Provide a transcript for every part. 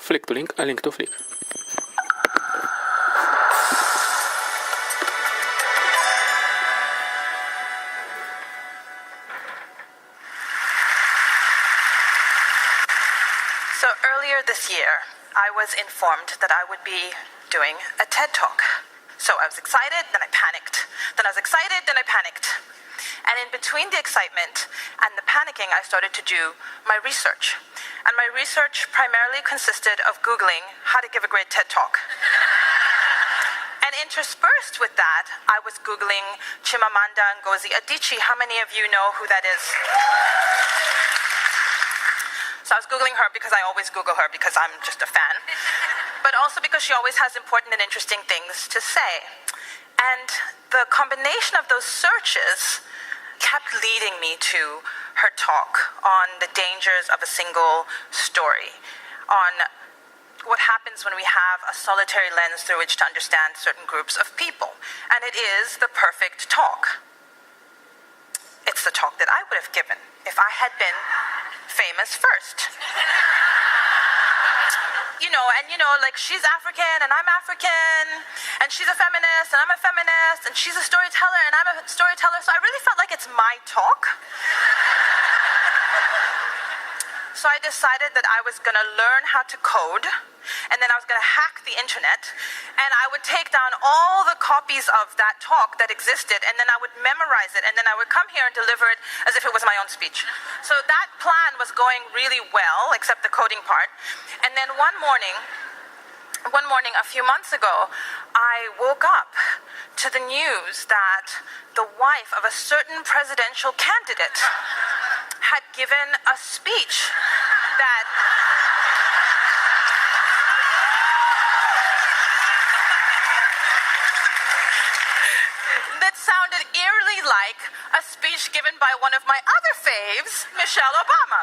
Flick to link, a link to flick. So earlier this year, I was informed that I would be doing a TED Talk. So I was excited, then I panicked. Then I was excited, then I panicked. And in between the excitement and the panicking, I started to do my research. And my research primarily consisted of Googling how to give a great TED Talk. And interspersed with that, I was Googling Chimamanda Ngozi Adichie. How many of you know who that is? So I was Googling her because I always Google her because I'm just a fan. But also because she always has important and interesting things to say. And the combination of those searches kept leading me to her talk on the dangers of a single story, on what happens when we have a solitary lens through which to understand certain groups of people. And it is the perfect talk. It's the talk that I would have given if I had been famous first. Like she's African and I'm African, and she's a feminist and I'm a feminist, and she's a storyteller and I'm a storyteller, so I really felt like it's my talk. So I decided that I was going to learn how to code, and then I was going to hack the internet, and I would take down all the copies of that talk that existed, and then I would memorize it, and then I would come here and deliver it as if it was my own speech. So that plan was going really well, except the coding part. And then one morning, a few months ago, I woke up to the news that the wife of a certain presidential candidate had given a speech that sounded eerily like a speech given by one of my other faves, Michelle Obama.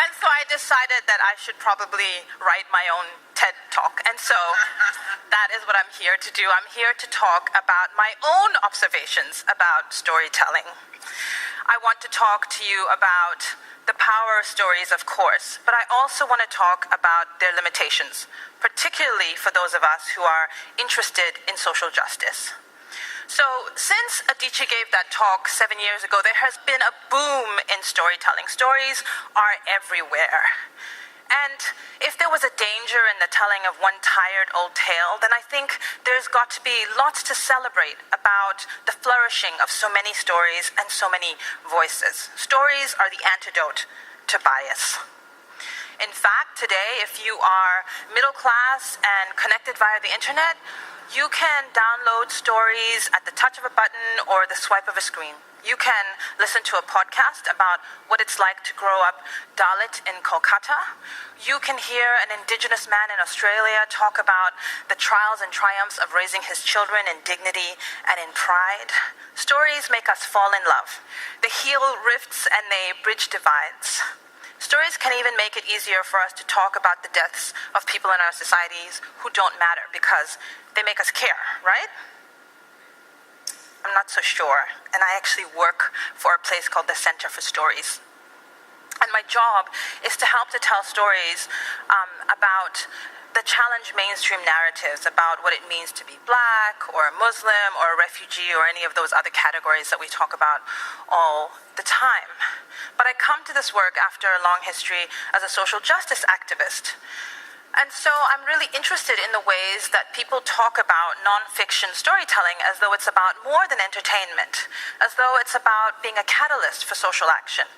And so I decided that I should probably write my own TED Talk. And so that is what I'm here to do. I'm here to talk about my own observations about storytelling. I want to talk to you about the power of stories, of course, but I also want to talk about their limitations, particularly for those of us who are interested in social justice. So since Adichie gave that talk 7 years ago, there has been a boom in storytelling. Stories are everywhere. And if there was a danger in the telling of one tired old tale, then I think there's got to be lots to celebrate about the flourishing of so many stories and so many voices. Stories are the antidote to bias. In fact, today, if you are middle class and connected via the internet, you can download stories at the touch of a button or the swipe of a screen. You can listen to a podcast about what it's like to grow up Dalit in Kolkata. You can hear an indigenous man in Australia talk about the trials and triumphs of raising his children in dignity and in pride. Stories make us fall in love. They heal rifts and they bridge divides. Stories can even make it easier for us to talk about the deaths of people in our societies who don't matter because they make us care, right? I'm not so sure, and I actually work for a place called the Center for Stories. And my job is to help to tell stories about the challenge mainstream narratives about what it means to be black or a Muslim or a refugee or any of those other categories that we talk about all the time. But I come to this work after a long history as a social justice activist. And so I'm really interested in the ways that people talk about nonfiction storytelling as though it's about more than entertainment, as though it's about being a catalyst for social action.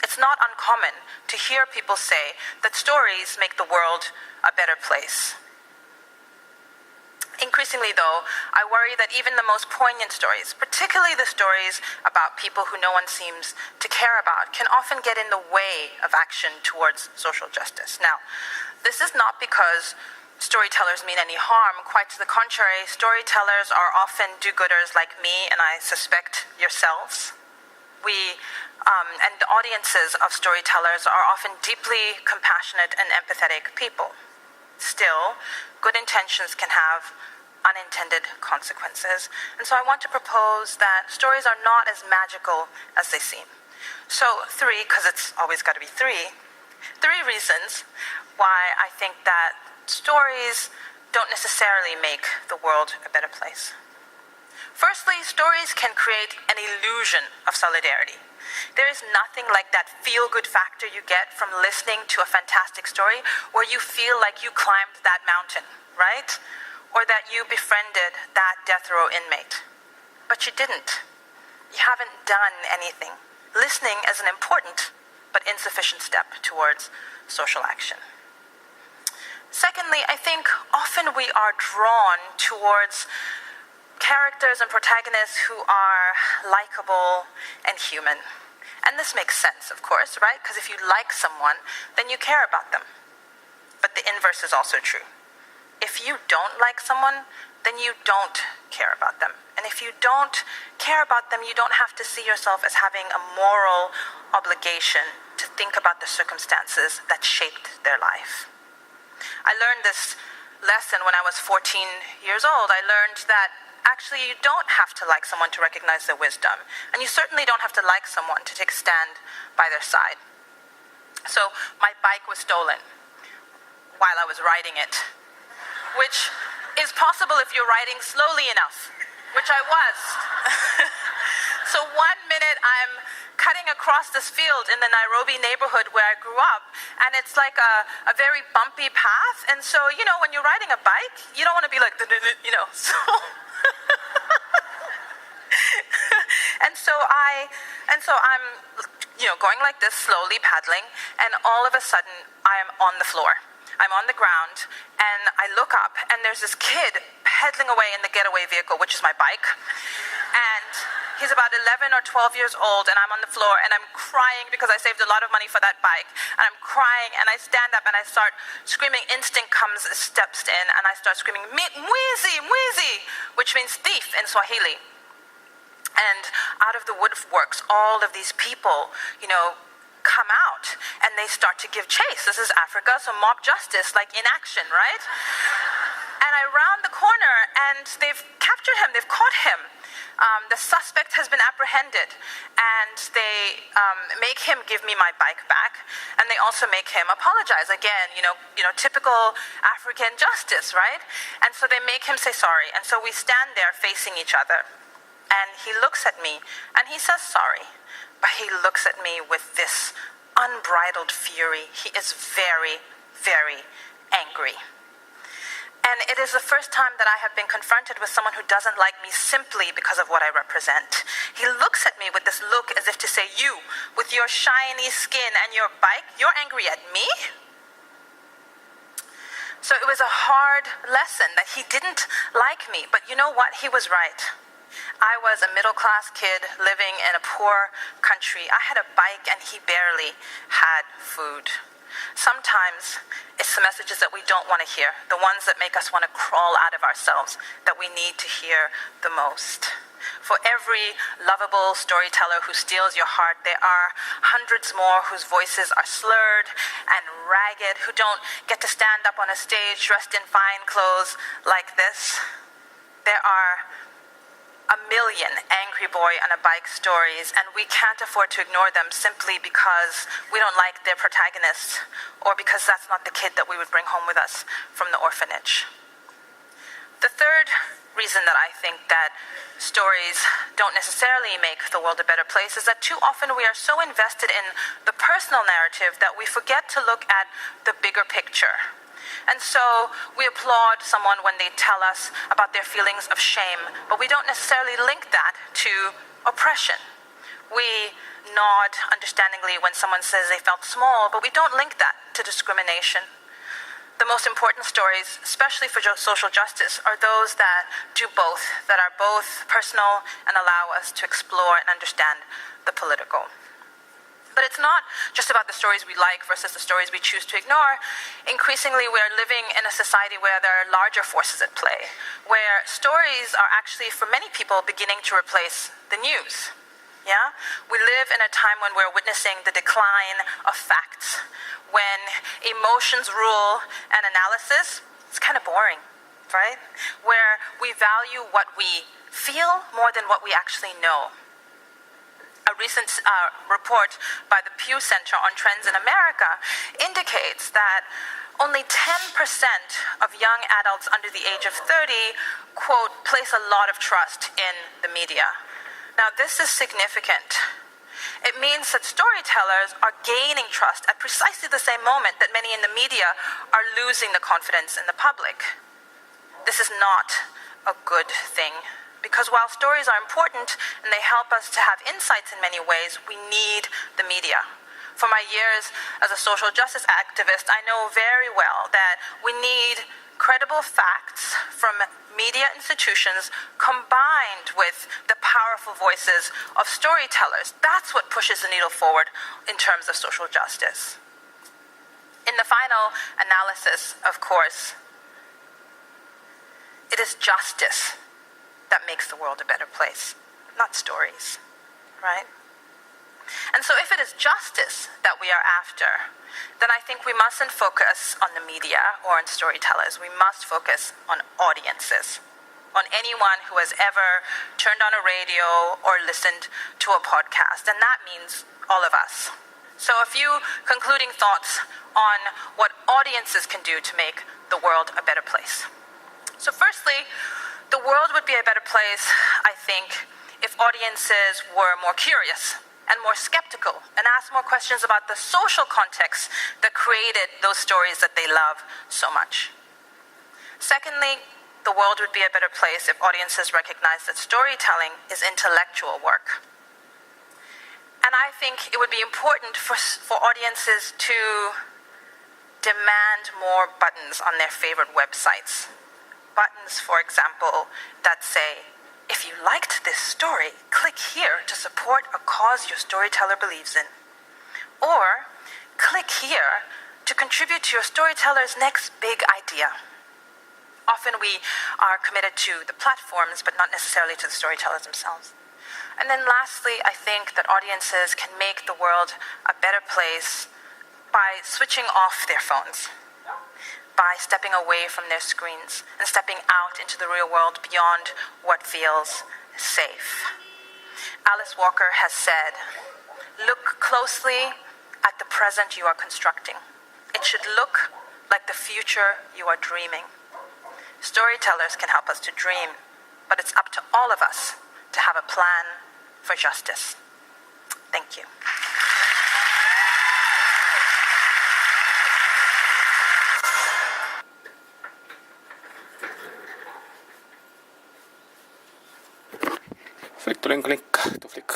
It's not uncommon to hear people say that stories make the world a better place. Increasingly, though, I worry that even the most poignant stories, particularly the stories about people who no one seems to care about, can often get in the way of action towards social justice. Now, this is not because storytellers mean any harm. Quite to the contrary, storytellers are often do-gooders like me, and I suspect yourselves. And the audiences of storytellers are often deeply compassionate and empathetic people. Still, good intentions can have unintended consequences. And so I want to propose that stories are not as magical as they seem. So 3, because it's always got to be 3, 3 reasons why I think that stories don't necessarily make the world a better place. Firstly, stories can create an illusion of solidarity. There is nothing like that feel-good factor you get from listening to a fantastic story where you feel like you climbed that mountain, right? Or that you befriended that death row inmate. But you didn't. You haven't done anything. Listening is an important but insufficient step towards social action. Secondly, I think often we are drawn towards characters and protagonists who are likable and human. And this makes sense, of course, right? Because if you like someone, then you care about them. But the inverse is also true. If you don't like someone, then you don't care about them. And if you don't care about them, you don't have to see yourself as having a moral obligation to think about the circumstances that shaped their life. I learned this lesson when I was 14 years old. I learned that actually you don't have to like someone to recognize their wisdom. And you certainly don't have to like someone to take a stand by their side. So my bike was stolen while I was riding it, which is possible if you're riding slowly enough, which I was. So one minute I'm cutting across this field in the Nairobi neighborhood where I grew up, and it's like a very bumpy path. And so, when you're riding a bike, you don't want to be like, so. and so I'm, going like this, slowly paddling, and all of a sudden I am on the floor. I'm on the ground, and I look up, and there's this kid pedaling away in the getaway vehicle, which is my bike. And he's about 11 or 12 years old, and I'm on the floor, and I'm crying because I saved a lot of money for that bike. And I'm crying, and I stand up, and I start screaming. Instinct comes, steps in, and I start screaming, mwizi, mwizi, which means thief in Swahili. And out of the woodworks, all of these people, come out, and they start to give chase. This is Africa, so mob justice, like in action, right? And I round the corner, and they've captured him, they've caught him. The suspect has been apprehended, and they make him give me my bike back, and they also make him apologize. Again, typical African justice, right? And so they make him say sorry, and so we stand there facing each other, and he looks at me, and he says sorry, but he looks at me with this unbridled fury. He is very, very angry. And it is the first time that I have been confronted with someone who doesn't like me simply because of what I represent. He looks at me with this look as if to say, you, with your shiny skin and your bike, you're angry at me? So it was a hard lesson that he didn't like me. But you know what? He was right. I was a middle-class kid living in a poor country. I had a bike, and he barely had food. Sometimes it's the messages that we don't want to hear, the ones that make us want to crawl out of ourselves, that we need to hear the most. For every lovable storyteller who steals your heart, there are hundreds more whose voices are slurred and ragged, who don't get to stand up on a stage dressed in fine clothes like this. There are a million angry boy on a bike stories, and we can't afford to ignore them simply because we don't like their protagonists, or because that's not the kid that we would bring home with us from the orphanage. The third reason that I think that stories don't necessarily make the world a better place is that too often we are so invested in the personal narrative that we forget to look at the bigger picture. And so we applaud someone when they tell us about their feelings of shame, but we don't necessarily link that to oppression. We nod understandingly when someone says they felt small, but we don't link that to discrimination. The most important stories, especially for social justice, are those that do both, that are both personal and allow us to explore and understand the political. But it's not just about the stories we like versus the stories we choose to ignore. Increasingly, we are living in a society where there are larger forces at play, where stories are actually, for many people, beginning to replace the news. Yeah? We live in a time when we're witnessing the decline of facts, when emotions rule and analysis, it's kind of boring, right? Where we value what we feel more than what we actually know. A recent report by the Pew Center on Trends in America indicates that only 10% of young adults under the age of 30, quote, place a lot of trust in the media. Now, this is significant. It means that storytellers are gaining trust at precisely the same moment that many in the media are losing the confidence in the public. This is not a good thing, because while stories are important and they help us to have insights in many ways, we need the media. For my years as a social justice activist, I know very well that we need credible facts from media institutions combined with the powerful voices of storytellers. That's what pushes the needle forward in terms of social justice. In the final analysis, of course, it is justice that makes the world a better place, not stories, right? And so if it is justice that we are after, then I think we mustn't focus on the media or on storytellers. We must focus on audiences, on anyone who has ever turned on a radio or listened to a podcast. And that means all of us. So a few concluding thoughts on what audiences can do to make the world a better place. So firstly, the world would be a better place, I think, if audiences were more curious and more skeptical and asked more questions about the social context that created those stories that they love so much. Secondly, the world would be a better place if audiences recognize that storytelling is intellectual work. And I think it would be important for audiences to demand more buttons on their favorite websites. Buttons, for example, that say, if you liked this story, click here to support a cause your storyteller believes in. Or, click here to contribute to your storyteller's next big idea. Often we are committed to the platforms, but not necessarily to the storytellers themselves. And then lastly, I think that audiences can make the world a better place by switching off their phones, by stepping away from their screens and stepping out into the real world beyond what feels safe. Alice Walker has said, "Look closely at the present you are constructing. It should look like the future you are dreaming." Storytellers can help us to dream, but it's up to all of us to have a plan for justice. Thank you. Flick.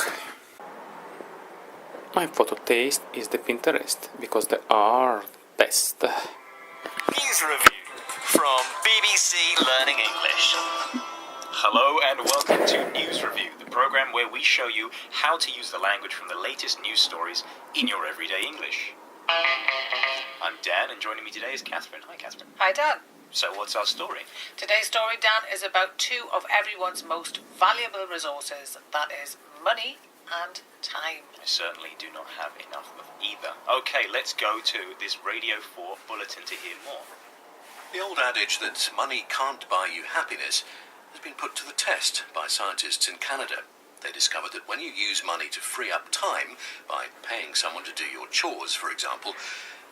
My photo taste is the Pinterest because they are best. News review from BBC Learning English. Hello and welcome to News Review, the program where we show you how to use the language from the latest news stories in your everyday English. I'm Dan, and joining me today is Catherine. Hi, Catherine. Hi, Dan. So what's our story? Today's story, Dan, is about two of everyone's most valuable resources. That is money and time. I certainly do not have enough of either. Okay, let's go to this Radio 4 bulletin to hear more. The old adage that money can't buy you happiness has been put to the test by scientists in Canada. They discovered that when you use money to free up time, by paying someone to do your chores, for example,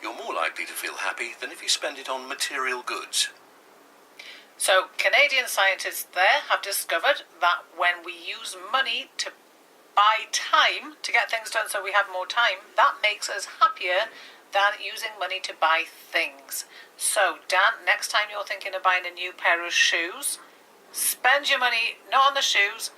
you're more likely to feel happy than if you spend it on material goods. So, Canadian scientists there have discovered that when we use money to buy time, to get things done so we have more time, that makes us happier than using money to buy things. So, Dan, next time you're thinking of buying a new pair of shoes, spend your money not on the shoes,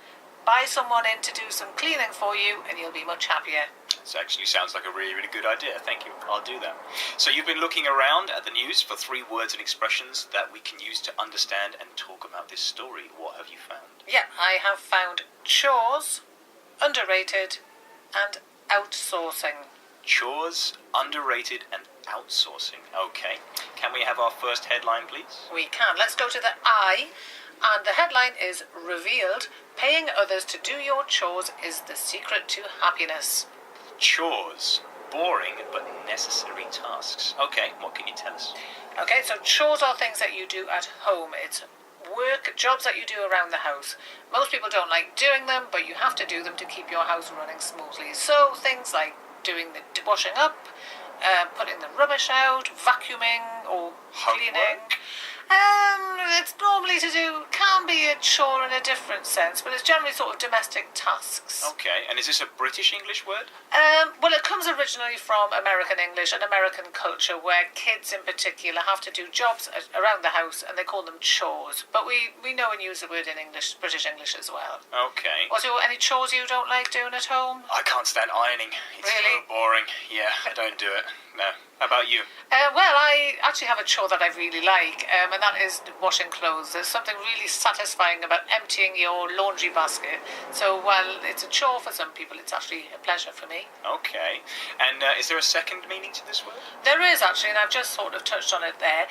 buy someone in to do some cleaning for you, and you'll be much happier. This actually sounds like a really, really good idea. Thank you. I'll do that. So you've been looking around at the news for 3 words and expressions that we can use to understand and talk about this story. What have you found? Yeah, I have found chores, underrated, and outsourcing. Chores, underrated, and outsourcing. Okay. Can we have our first headline, please? We can. Let's go to the I. And the headline is Revealed, Paying Others to Do Your Chores is the Secret to Happiness. Chores. Boring but necessary tasks. Okay, what can you tell us? Okay, so chores are things that you do at home. It's jobs that you do around the house. Most people don't like doing them, but you have to do them to keep your house running smoothly. So things like doing the washing up, putting the rubbish out, vacuuming or cleaning. Homework? It's normally can be a chore in a different sense, but it's generally sort of domestic tasks. Okay, and is this a British English word? Well, it comes originally from American English and American culture, where kids in particular have to do jobs around the house, and they call them chores. But we know and use the word in English, British English as well. Okay. Any chores you don't like doing at home? I can't stand ironing. It's Really? so boring. Yeah, I don't do it. No. How about you? Well, I actually have a chore that I really like, and that is washing clothes. There's something really satisfying about emptying your laundry basket. So while it's a chore for some people, it's actually a pleasure for me. Okay. And is there a second meaning to this word? There is actually, and I've just sort of touched on it there.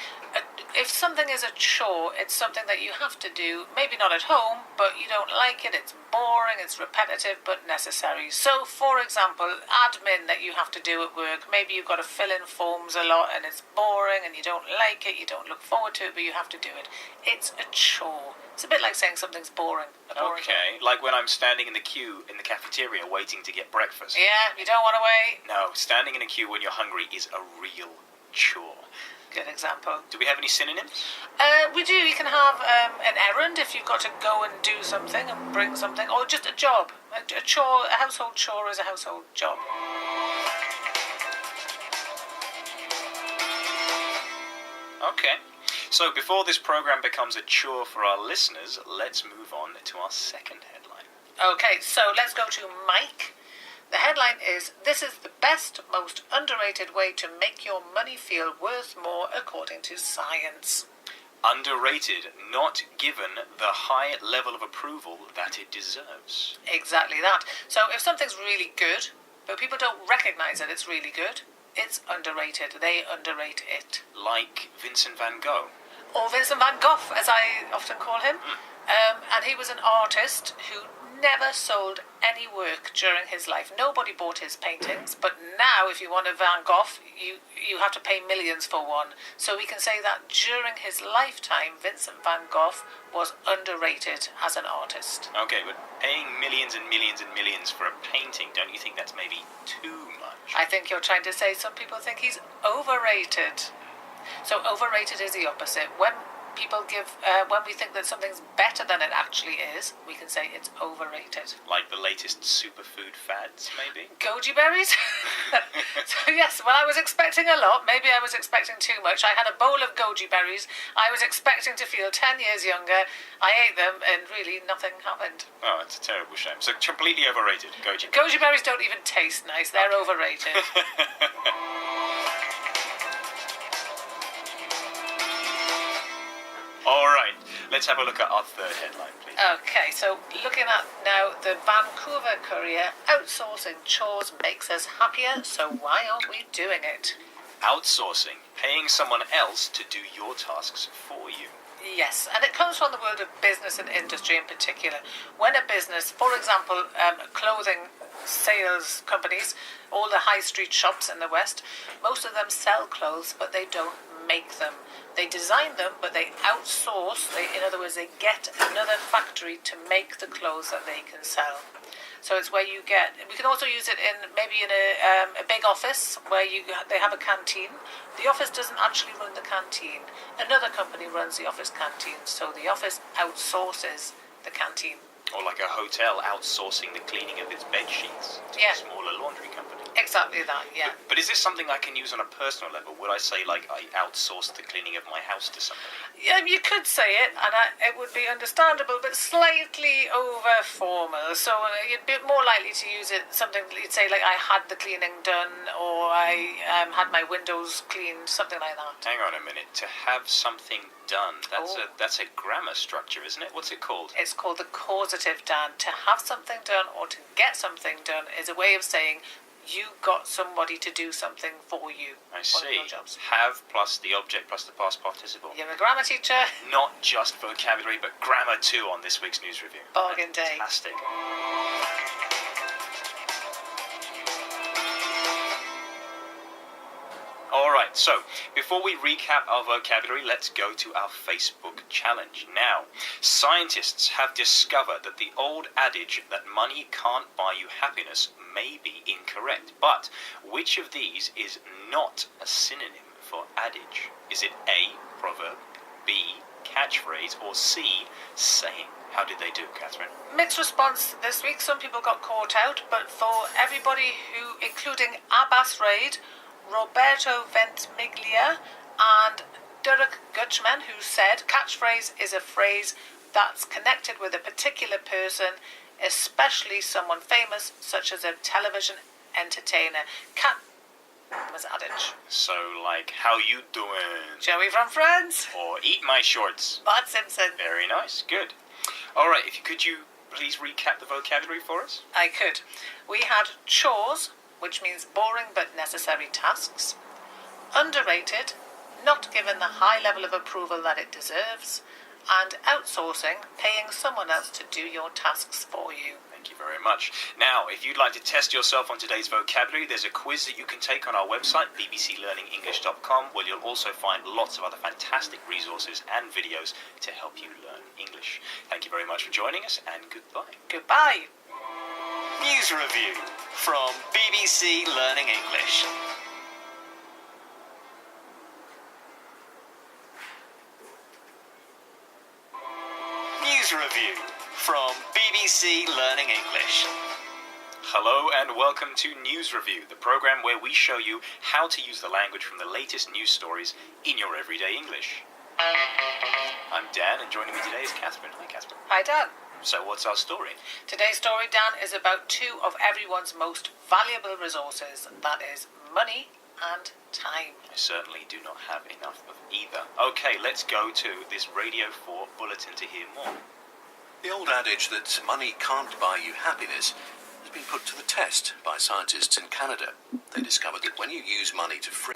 If something is a chore, it's something that you have to do, maybe not at home, but you don't like it, it's boring, it's repetitive, but necessary. So, for example, admin that you have to do at work, maybe you've got to fill in forms a lot and it's boring and you don't like it, you don't look forward to it, but you have to do it. It's a chore. It's a bit like saying something's boring. Okay, like when I'm standing in the queue in the cafeteria waiting to get breakfast. Yeah, you don't want to wait. No, standing in a queue when you're hungry is a real chore. Good example. Do we have any synonyms? We do. You can have an errand if you've got to go and do something and bring something, or just a job. A chore, a household chore is a household job. Okay. So before this program becomes a chore for our listeners, let's move on to our second headline. Okay, so let's go to Mike. The headline is, "This is the best, most underrated way to make your money feel worth more according to science." Underrated, not given the high level of approval that it deserves. Exactly that. So if something's really good, but people don't recognise that it's really good, it's underrated. They underrate it. Like Vincent van Gogh. Or Vincent van Gogh, as I often call him. And he was an artist who never sold any work during his life. Nobody bought his paintings, but now if you want a Van Gogh, you have to pay millions for one. So we can say that during his lifetime, Vincent van Gogh was underrated as an artist. Okay, but paying millions and millions and millions for a painting, don't you think that's maybe too much? I think you're trying to say some people think he's overrated. So overrated is the opposite. When we think that something's better than it actually is, we can say it's overrated. Like the latest superfood fads, maybe? Goji berries? So yes, well, I was expecting a lot. Maybe I was expecting too much. I had a bowl of goji berries. I was expecting to feel 10 years younger. I ate them and really nothing happened. Oh, it's a terrible shame. So completely overrated, goji. Goji berries don't even taste nice. They're overrated. All right, let's have a look at our third headline, please. Okay, so looking at now, the Vancouver Courier, outsourcing chores makes us happier, so why aren't we doing it? Outsourcing, paying someone else to do your tasks for you. Yes, and it comes from the world of business and industry in particular. When a business, for example, clothing sales companies, all the high street shops in the West, most of them sell clothes, but they don't make them. They design them, but they outsource. In other words, they get another factory to make the clothes that they can sell. So it's where you get. We can also use it in maybe in a big office where they have a canteen. The office doesn't actually run the canteen. Another company runs the office canteen. So the office outsources the canteen. Or like a hotel outsourcing the cleaning of its bed sheets to Yeah. a smaller laundry company. Exactly that, yeah. But is this something I can use on a personal level? Would I say, like, I outsourced the cleaning of my house to somebody? Yeah, you could say it, and it would be understandable, but slightly over formal. So you'd be more likely to use it something you'd say like I had the cleaning done, or I had my windows cleaned, something like that. Hang on a minute. To have something done, that's a grammar structure, isn't it? What's it called? It's called the causative, Dan. To have something done or to get something done is a way of saying you got somebody to do something for you. I One of see. your jobs. Have plus the object plus the past participle. You're a grammar teacher. Not just vocabulary, but grammar too on this week's news review. Bargain day. Fantastic. Alright, so before we recap our vocabulary, let's go to our Facebook challenge. Now, scientists have discovered that the old adage that money can't buy you happiness may be incorrect. But which of these is not a synonym for adage? Is it A, proverb, B, catchphrase, or C, saying? How did they do, Catherine? Mixed response this week. Some people got caught out, but for everybody who, including Abbas Raid, Roberto Ventimiglia, and Derek Gutchman, who said catchphrase is a phrase that's connected with a particular person, especially someone famous, such as a television entertainer. Cat was adage. So, like, how you doing? Joey from Friends. Or eat my shorts. Bart Simpson. Very nice, good. Alright, could you please recap the vocabulary for us? I could. We had chores, which means boring but necessary tasks. Underrated, not given the high level of approval that it deserves. And outsourcing, paying someone else to do your tasks for you. Thank you very much. Now, if you'd like to test yourself on today's vocabulary, there's a quiz that you can take on our website, bbclearningenglish.com, where you'll also find lots of other fantastic resources and videos to help you learn English. Thank you very much for joining us, and goodbye. Goodbye. News review from BBC Learning English. News review from BBC Learning English. Hello and welcome to News Review, the program where we show you how to use the language from the latest news stories in your everyday English. I'm Dan, and joining me today is Catherine. Hi, Catherine. Hi, Dan. So what's our story? Today's story, Dan, is about two of everyone's most valuable resources. That is money and time. I certainly do not have enough of either. Okay, let's go to this Radio 4 bulletin to hear more. The old adage that money can't buy you happiness has been put to the test by scientists in Canada. They discovered that when you use money to free...